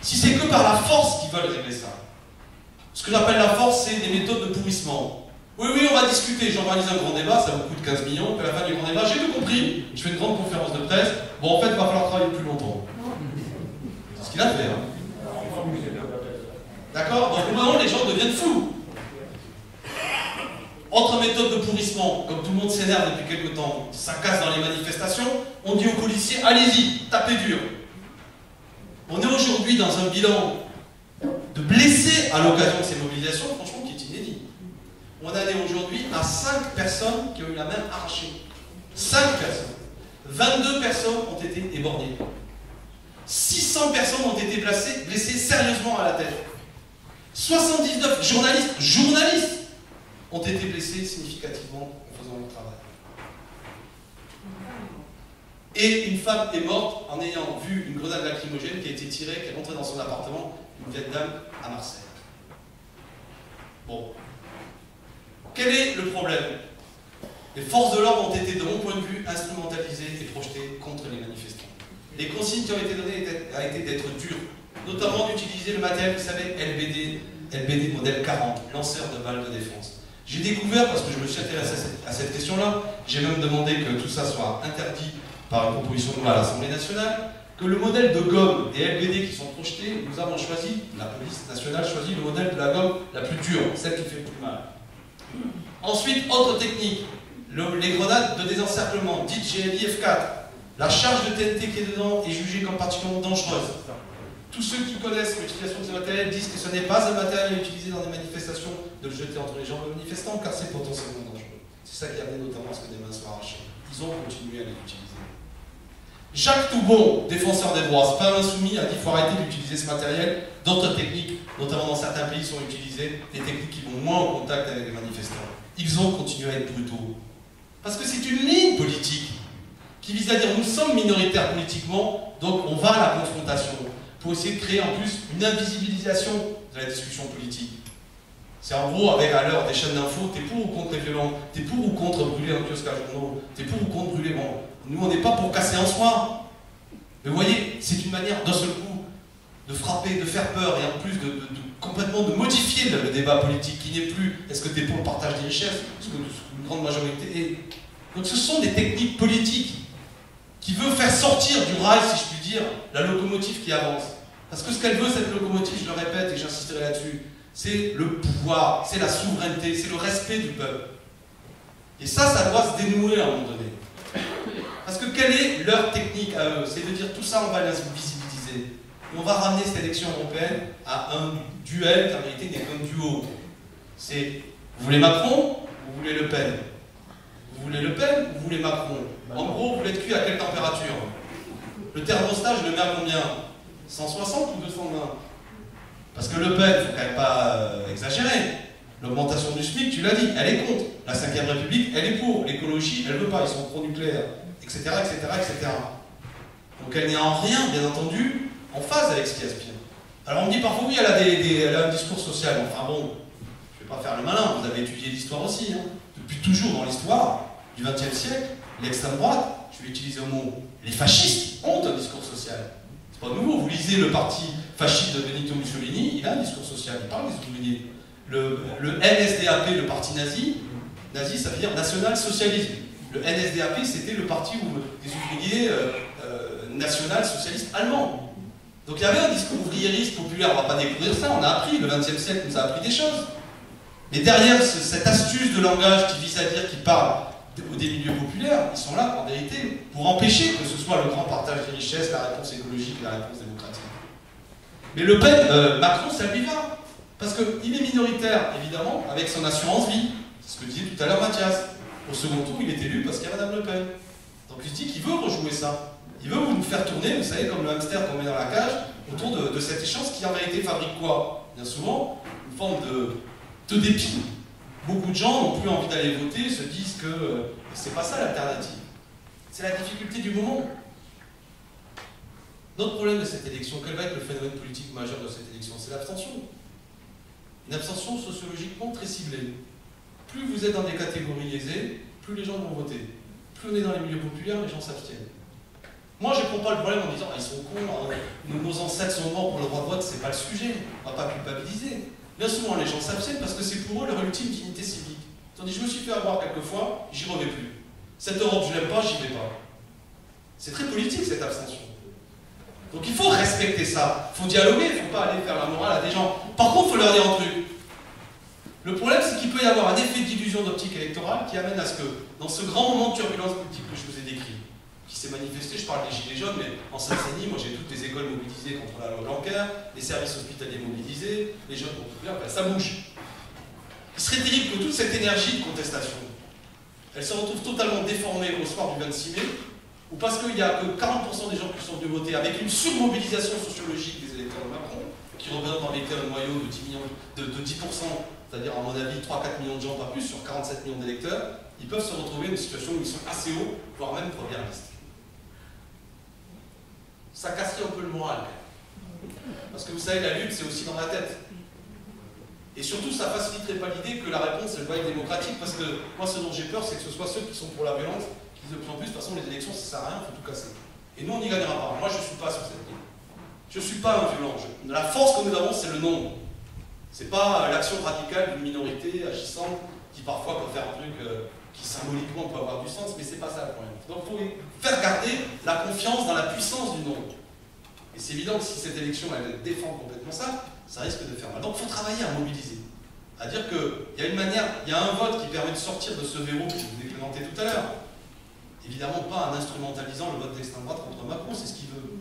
Speaker 2: si c'est que par la force qu'ils veulent régler ça, ce que j'appelle la force, c'est des méthodes de pourrissement. Oui, oui, on va discuter, j'organise un grand débat, ça vous coûte 15 millions, puis à la fin du grand débat, j'ai tout compris. Je fais une grande conférence de presse, bon en fait, il va falloir travailler plus longtemps. C'est ce qu'il a fait, hein. D'accord? Donc maintenant, les gens deviennent fous. Autre méthode de pourrissement, comme tout le monde s'énerve depuis quelques temps, ça casse dans les manifestations, on dit aux policiers, allez-y, tapez dur. On est aujourd'hui dans un bilan de blessés à l'occasion de ces mobilisations, franchement, qui est inédit. On en est aujourd'hui à 5 personnes qui ont eu la main arrachée. 5 personnes. 22 personnes ont été éborgnées. 600 personnes ont été blessées sérieusement à la tête. 79 journalistes ont été blessés significativement en faisant leur travail. Et une femme est morte en ayant vu une grenade lacrymogène qui a été tirée, qui est rentrée dans son appartement, une vieille dame à Marseille. Bon. Quel est le problème? Les forces de l'ordre ont été, de mon point de vue, instrumentalisées et projetées contre les manifestants. Les consignes qui ont été données ont été d'être dures, notamment d'utiliser le matériel, vous savez, LBD modèle 40, lanceur de balles de défense. J'ai découvert, parce que je me suis intéressé à cette question-là, j'ai même demandé que tout ça soit interdit par une proposition de loi à l'Assemblée nationale, que le modèle de gomme des LBD qui sont projetés, nous avons choisi, la police nationale choisit le modèle de la gomme la plus dure, celle qui fait le plus mal. Ensuite, autre technique, les grenades de désencerclement, dites GLI F4. La charge de TNT qui est dedans est jugée comme particulièrement dangereuse. Tous ceux qui connaissent l'utilisation de ce matériel disent que ce n'est pas un matériel utilisé dans des manifestations de le jeter entre les jambes des manifestants, car c'est potentiellement dangereux. C'est ça qui a amené notamment à ce que des mains soient arrachées. Ils ont continué à les utiliser. Jacques Toubon, défenseur des droits, c'est pas un insoumis, a dit qu'il faut arrêter d'utiliser ce matériel. D'autres techniques, notamment dans certains pays, sont utilisées, des techniques qui vont moins au contact avec les manifestants. Ils ont continué à être brutaux. Parce que c'est une ligne politique qui vise à dire nous sommes minoritaires politiquement, donc on va à la confrontation pour essayer de créer en plus une invisibilisation de la discussion politique. C'est en gros, avec à l'heure des chaînes d'infos, t'es pour ou contre les violents, t'es pour ou contre brûler un kiosque à journaux, t'es pour ou contre brûler. Bon, nous on n'est pas pour casser en soi. Mais vous voyez, c'est une manière d'un seul coup de frapper, de faire peur et en plus complètement de modifier le débat politique qui n'est plus est-ce que t'es pour le partage des richesses, ce que une grande majorité est. Donc ce sont des techniques politiques qui veulent faire sortir du rail, si je puis dire, la locomotive qui avance. Parce que ce qu'elle veut, cette locomotive, je le répète et j'insisterai là-dessus, c'est le pouvoir, c'est la souveraineté, c'est le respect du peuple. Et ça doit se dénouer à un moment donné. Parce que quelle est leur technique à eux? C'est de dire tout ça, on va les visibiliser. Et on va ramener cette élection européenne à un duel qui en réalité n'est qu'un duo. C'est, vous voulez Macron ou vous voulez Le Pen? Vous voulez Le Pen ou vous voulez Macron? En gros, vous l'êtes cuit à quelle température? Le thermostat, je le mets à combien? 160 ou 220? Parce que Le Pen, il ne faut quand même pas exagérer. L'augmentation du SMIC, tu l'as dit, elle est contre. La 5ème République, elle est pour. L'écologie, elle ne veut pas, ils sont pro-nucléaires, etc., etc., etc. Donc elle n'est en rien, bien entendu, en phase avec ce qui aspire. Alors on me dit parfois, oui, elle a un discours social. Enfin bon, je ne vais pas faire le malin, vous avez étudié l'histoire aussi. Hein. Depuis toujours dans l'histoire du XXe siècle, l'extrême droite, je vais utiliser un mot, les fascistes ont un discours social. C'est pas nouveau, vous lisez le parti fasciste de Benito Mussolini, il a un discours social, il parle des ouvriers. Le NSDAP, le parti nazi, ça veut dire national-socialisme. Le NSDAP, c'était le parti des ouvriers national-socialistes allemands. Donc il y avait un discours ouvriériste populaire, on ne va pas découvrir ça, on a appris, le XXe siècle nous a appris des choses. Mais derrière cette astuce de langage qui vise à dire qu'ils parlent des milieux populaires, ils sont là, en vérité, pour empêcher que ce soit le grand partage des richesses, la réponse écologique, la réponse démocratique. Mais Le Pen, Macron, ça lui va. Parce qu'il est minoritaire, évidemment, avec son assurance vie. C'est ce que disait tout à l'heure Mathias. Au second tour, il est élu parce qu'il y a Madame Le Pen. Donc il se dit qu'il veut rejouer ça. Il veut nous faire tourner, vous savez, comme le hamster qu'on met dans la cage, autour de cette échéance qui en réalité fabrique quoi? Bien souvent, une forme de dépit. Beaucoup de gens n'ont plus envie d'aller voter, se disent que c'est pas ça l'alternative. C'est la difficulté du moment. Notre problème de cette élection, quel va être le phénomène politique majeur de cette élection? C'est l'abstention. Une abstention sociologiquement très ciblée. Plus vous êtes dans des catégories aisées, plus les gens vont voter. Plus on est dans les milieux populaires, les gens s'abstiennent. Moi, je ne prends pas le problème en disant ils sont cons, nos ancêtres sont morts pour le droit de vote, c'est pas le sujet. On ne va pas culpabiliser. Bien souvent, les gens s'abstiennent parce que c'est pour eux leur ultime dignité civique. Tandis que je me suis fait avoir quelques fois, j'y reviens plus. Cette Europe, je l'aime pas, j'y vais pas. C'est très politique cette abstention. Donc il faut respecter ça, il faut dialoguer, il ne faut pas aller faire la morale à des gens. Par contre, il faut leur dire un truc. Le problème, c'est qu'il peut y avoir un effet d'illusion d'optique électorale qui amène à ce que, dans ce grand moment de turbulence politique que je vous ai décrit, qui s'est manifesté, je parle des Gilets jaunes, mais en Seine-Saint-Denis, moi j'ai toutes les écoles mobilisées contre la loi Blanquer, les services hospitaliers mobilisés, les jeunes populaires, ben, ça bouge. Il serait terrible que toute cette énergie de contestation, elle se retrouve totalement déformée au soir du 26 mai, ou parce qu'il n'y a que 40% des gens qui sont venus voter, avec une surmobilisation sociologique des électeurs de Macron, qui représente en réalité un noyau de 10%, c'est-à-dire à mon avis 3-4 millions de gens, pas plus, sur 47 millions d'électeurs, ils peuvent se retrouver dans une situation où ils sont assez hauts, voire même première liste. Ça casserait un peu le moral. Parce que vous savez, la lutte, c'est aussi dans la tête. Et surtout, ça ne faciliterait pas l'idée que la réponse, elle doit être démocratique, parce que moi, ce dont j'ai peur, c'est que ce soit ceux qui sont pour la violence qui disent de plus en plus, de toute façon, les élections, ça ne sert à rien, il faut tout casser. Et nous, on n'y gagnera pas. Moi, je ne suis pas sur cette ligne. Je ne suis pas un violent. La force que nous avons, c'est le nombre. Ce n'est pas l'action radicale d'une minorité agissante qui parfois peut faire un truc qui symboliquement peut avoir du sens, mais ce n'est pas ça le problème. Donc il faut faire garder la confiance dans la puissance du nombre. Et c'est évident que si cette élection elle défend complètement ça, ça risque de faire mal. Donc il faut travailler à mobiliser. À dire qu'il y a une manière, il y a un vote qui permet de sortir de ce verrou que je vous ai présenté tout à l'heure. Évidemment pas en instrumentalisant le vote d'extrême droite contre Macron, c'est ce qu'il veut.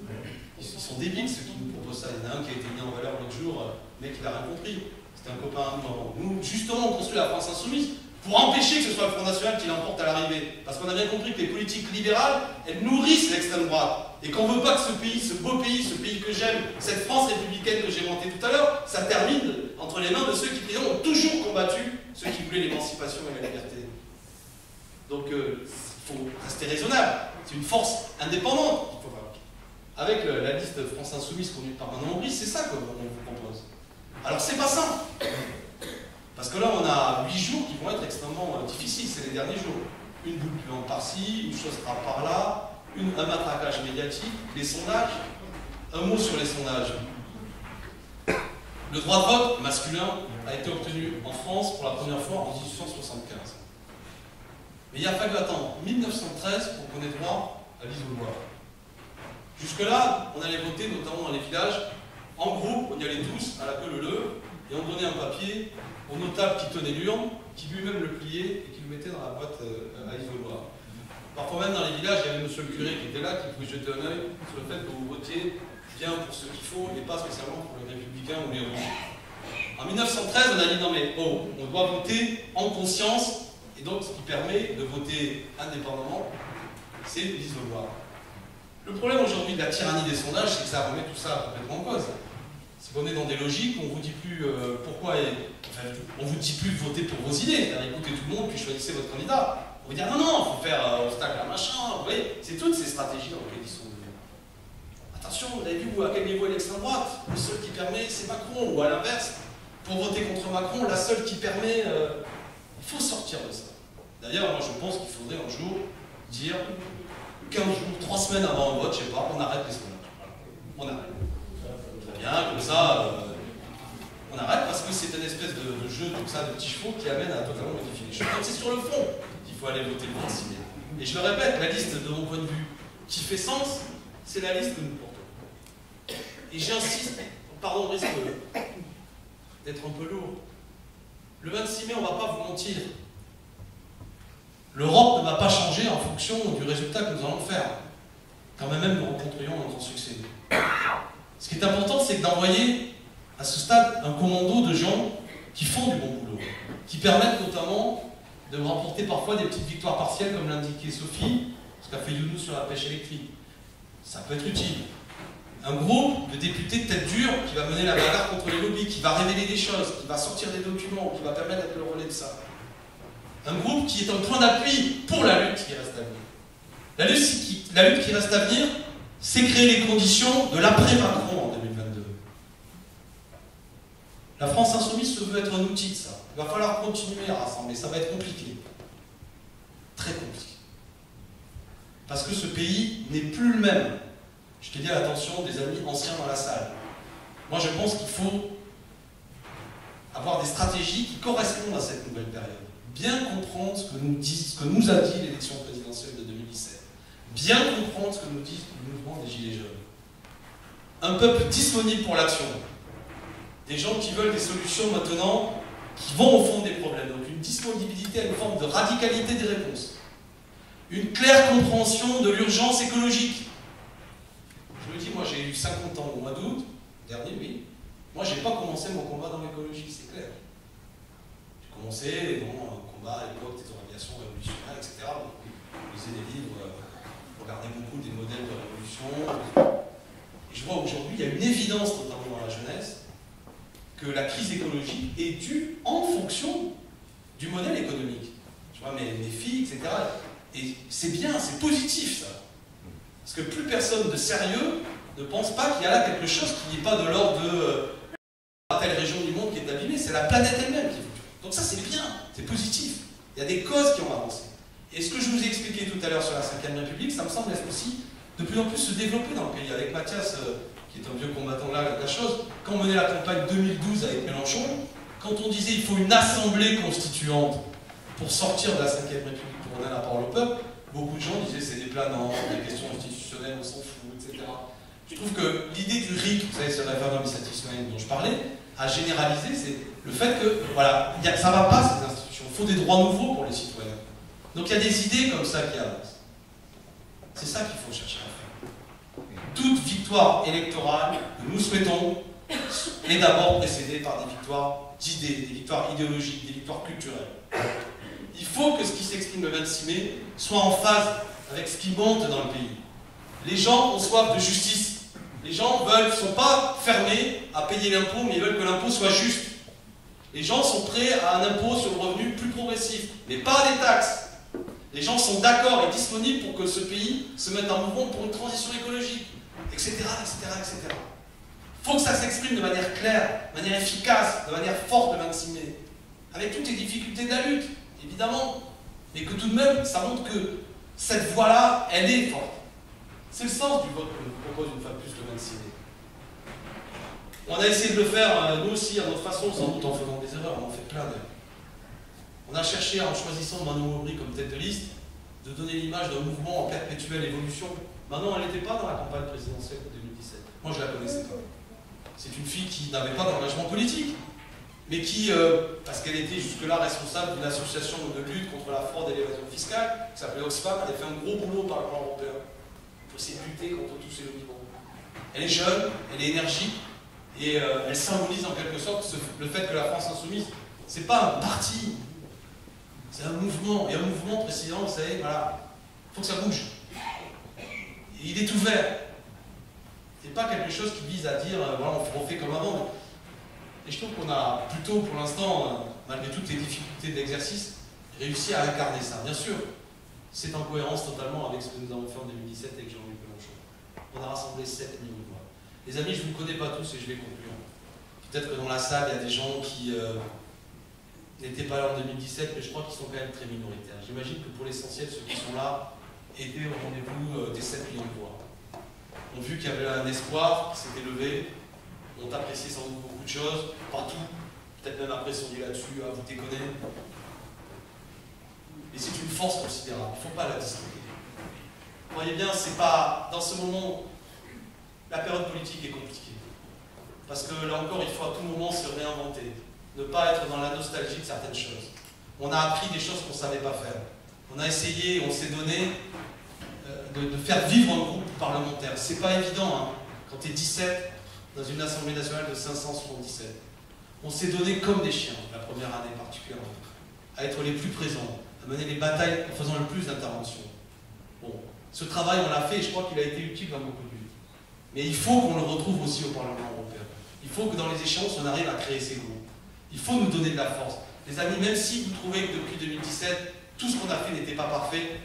Speaker 2: Ils sont débiles ceux qui nous proposent ça. Il y en a un qui a été mis en valeur l'autre jour, mais qui l'a rien compris. C'était un copain à nous. Nous, justement, on construit la France insoumise pour empêcher que ce soit le Front National qui l'emporte à l'arrivée. Parce qu'on a bien compris que les politiques libérales, elles nourrissent l'extrême droite. Et qu'on ne veut pas que ce pays, ce beau pays, ce pays que j'aime, cette France républicaine que j'ai montée tout à l'heure, ça termine entre les mains de ceux qui, précisément, ont toujours combattu ceux qui voulaient l'émancipation et la liberté. Donc, il faut rester raisonnable. C'est une force indépendante qu'il faut fabriquer. Avec la liste France Insoumise conduite par Manon Aubry, c'est ça qu'on vous propose. Alors, c'est pas simple. Parce que là, on a 8 jours qui vont être extrêmement difficiles, c'est les derniers jours. Une boule puante par-ci, une chose par là, un matraquage médiatique, les sondages. Un mot sur les sondages. Le droit de vote masculin a été obtenu en France pour la première fois en 1875. Mais il a fallu attendre 1913 pour qu'on ait droit à l'isoloir. Jusque-là, on allait voter, notamment dans les villages, en groupe, on y allait tous, à la queue leu-leu, et on donnait un papier au notable qui tenait l'urne, qui lui-même le pliait et qui le mettait dans la boîte à isoloir. Parfois même dans les villages, il y avait monsieur le curé qui était là, qui pouvait jeter un œil sur le fait que vous votiez bien pour ce qu'il faut et pas spécialement pour les républicains ou les rouges. En 1913, on a dit non mais oh, on doit voter en conscience, et donc ce qui permet de voter indépendamment, c'est l'isoloir. Le problème aujourd'hui de la tyrannie des sondages, c'est que ça remet tout ça complètement en cause. C'est qu'on est dans des logiques, on ne vous dit plus pourquoi, enfin, on vous dit plus de voter pour vos idées, c'est-à-dire écoutez tout le monde, puis choisissez votre candidat. On vous dire non, non, il faut faire obstacle à machin, vous voyez, c'est toutes ces stratégies dans lesquelles ils sont venus. Attention, vous avez vu à quel niveau est l'extrême droite? Le seul qui permet, c'est Macron, ou à l'inverse, pour voter contre Macron, la seule qui permet, il faut sortir de ça. D'ailleurs, moi je pense qu'il faudrait un jour dire 15 jours, 3 semaines avant un vote, je sais pas, on arrête les sondages. On arrête. Très bien, comme ça, on arrête parce que c'est une espèce de jeu comme ça, de petits chevaux qui amène à totalement modifier les choses. Donc c'est sur le fond qu'il faut aller voter le 26 mai. Et je le répète, la liste de mon point de vue qui fait sens, c'est la liste que nous portons. Et j'insiste, pardon, risque d'être un peu lourd. Le 26 mai, on ne va pas vous mentir. L'Europe ne va pas changer en fonction du résultat que nous allons faire. Quand même nous rencontrions un grand succès. Ce qui est important, c'est d'envoyer à ce stade un commando de gens qui font du bon boulot, qui permettent notamment de remporter parfois des petites victoires partielles, comme l'indiquait Sophie, ce qu'a fait Younous sur la pêche électrique. Ça peut être utile. Un groupe de députés de tête dure qui va mener la bagarre contre les lobbies, qui va révéler des choses, qui va sortir des documents, qui va permettre d'être le relais de ça. Un groupe qui est un point d'appui pour la lutte qui reste à venir. La lutte qui reste à venir, c'est créer les conditions de l'après-Macron en 2022. La France Insoumise se veut être un outil de ça. Il va falloir continuer à rassembler, ça va être compliqué. Très compliqué. Parce que ce pays n'est plus le même. Je te dis à l'attention des amis anciens dans la salle. Moi je pense qu'il faut avoir des stratégies qui correspondent à cette nouvelle période. bien comprendre ce que nous a dit l'élection présidentielle de 2017, bien comprendre ce que nous dit le mouvement des Gilets jaunes. Un peuple disponible pour l'action, des gens qui veulent des solutions maintenant, qui vont au fond des problèmes, donc une disponibilité à une forme de radicalité des réponses, une claire compréhension de l'urgence écologique. Je me dis, moi j'ai eu 50 ans au mois d'août dernier, oui. Moi j'ai pas commencé mon combat dans l'écologie, c'est clair. J'ai commencé dans un combat à l'époque des organisations révolutionnaires, etc. Je lisais des livres, regardais beaucoup des modèles de révolution. Et je vois aujourd'hui, il y a une évidence, notamment dans la jeunesse, que la crise écologique est due en fonction du modèle économique. Je vois mes filles, etc. Et c'est bien, c'est positif ça. Parce que plus personne de sérieux ne pense pas qu'il y a là quelque chose qui n'est pas de l'ordre de telle région du monde qui est abîmée, c'est la planète elle-même qui est. Donc ça c'est bien, c'est positif. Il y a des causes qui ont avancé. Et ce que je vous ai expliqué tout à l'heure sur la 5e République, ça me semble aussi de plus en plus se développer dans le pays. Avec Mathias, qui est un vieux combattant là, la chose, quand on menait la campagne 2012 avec Mélenchon, quand on disait il faut une assemblée constituante pour sortir de la 5e République, pour donner la parole au peuple, beaucoup de gens disaient c'est des planants, des questions institutionnelles, on s'en fout, etc. Je trouve que l'idée du RIC, vous savez, c'est le référendum d'initiative citoyenne dont je parlais, à généraliser, c'est le fait que, voilà, ça ne va pas ces institutions, il faut des droits nouveaux pour les citoyens. Donc il y a des idées comme ça qui avancent. C'est ça qu'il faut chercher à faire. Toute victoire électorale que nous souhaitons est d'abord précédée par des victoires d'idées, des victoires idéologiques, des victoires culturelles. Il faut que ce qui s'exprime le 26 mai soit en phase avec ce qui monte dans le pays. Les gens ont soif de justice. Les gens ne sont pas fermés à payer l'impôt, mais ils veulent que l'impôt soit juste. Les gens sont prêts à un impôt sur le revenu plus progressif, mais pas des taxes. Les gens sont d'accord et disponibles pour que ce pays se mette en mouvement pour une transition écologique, etc., etc., etc. Il faut que ça s'exprime de manière claire, de manière efficace, de manière forte le 26 mai, avec toutes les difficultés de la lutte, évidemment, mais que tout de même, ça montre que cette voie-là, elle est forte. C'est le sens du vote que nous propose une fois de plus le 26 mai. On a essayé de le faire, nous aussi, à notre façon, sans doute en faisant des erreurs, on en fait plein d'ailleurs. On a cherché, en choisissant Manon Aubry comme tête de liste, de donner l'image d'un mouvement en perpétuelle évolution. Manon, elle n'était pas dans la campagne présidentielle de 2017. Moi, je ne la connaissais pas. C'est une fille qui n'avait pas d'engagement politique, mais qui, parce qu'elle était jusque-là responsable d'une association de lutte contre la fraude et l'évasion fiscale, qui s'appelait Oxfam, elle a fait un gros boulot par le plan européen pour essayer de lutter contre tous ces mouvements. Elle est jeune, elle est énergique, et elle symbolise en quelque sorte le fait que la France insoumise, c'est pas un parti, c'est un mouvement, et un mouvement précisément, vous savez, voilà, il faut que ça bouge. Et il est ouvert. C'est pas quelque chose qui vise à dire, voilà, on fait comme avant. Et je trouve qu'on a plutôt, pour l'instant, malgré toutes les difficultés de l'exercice, réussi à incarner ça. Bien sûr, c'est en cohérence totalement avec ce que nous avons fait en 2017 avec Jean-Luc Mélenchon. On a rassemblé 7 000 voix. Les amis, je ne vous connais pas tous et je vais conclure. Peut-être que dans la salle, il y a des gens qui n'étaient pas là en 2017, mais je crois qu'ils sont quand même très minoritaires. J'imagine que pour l'essentiel, ceux qui sont là étaient au rendez-vous des 7 millions de voix. On a vu qu'il y avait un espoir qui s'était levé, ont apprécié sans doute beaucoup de choses, pas tout, peut-être même après sont dit là-dessus, à vous déconner. Et c'est une force considérable, il ne faut pas la distinguer. Vous voyez bien, c'est pas, dans ce moment, la période politique est compliquée. Parce que là encore, il faut à tout moment se réinventer, ne pas être dans la nostalgie de certaines choses. On a appris des choses qu'on ne savait pas faire. On a essayé, on s'est donné de faire vivre un groupe parlementaire. C'est pas évident, hein, quand tu es 17 dans une Assemblée nationale de 577. On s'est donné comme des chiens, la première année particulièrement, à être les plus présents, à mener les batailles en faisant le plus d'interventions. Bon, ce travail, on l'a fait et je crois qu'il a été utile dans beaucoup de luttes. Mais il faut qu'on le retrouve aussi au Parlement européen. Il faut que dans les échéances, on arrive à créer ces groupes. Il faut nous donner de la force. Les amis, même si vous trouvez que depuis 2017, tout ce qu'on a fait n'était pas parfait,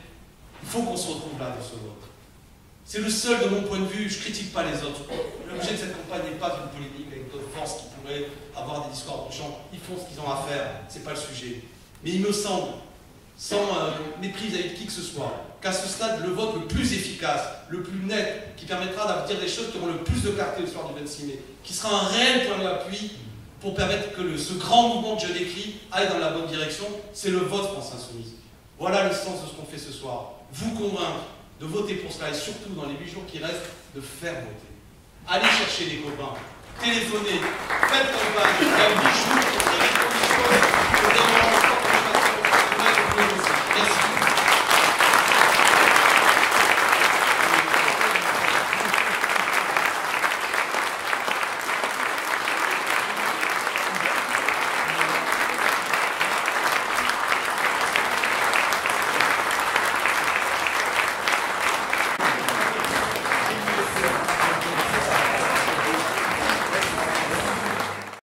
Speaker 2: il faut qu'on se retrouve là dans ce vote. C'est le seul, de mon point de vue, je ne critique pas les autres. L'objet de cette campagne n'est pas une polémique avec d'autres forces qui pourraient avoir des discours touchants. Ils font ce qu'ils ont à faire, ce n'est pas le sujet. Mais il me semble, sans méprise avec qui que ce soit, qu'à ce stade, le vote le plus efficace, le plus net, qui permettra de dire des choses qui auront le plus de clarté le soir du 26 mai, qui sera un réel point d'appui pour permettre que ce grand mouvement que je décris aille dans la bonne direction. C'est le vote France Insoumise. Voilà le sens de ce qu'on fait ce soir. Vous convaincre de voter pour cela et surtout dans les 8 jours qui restent, de faire voter. Allez chercher des copains, téléphonez, faites campagne. Il y a 8 jours pour faire les conditions.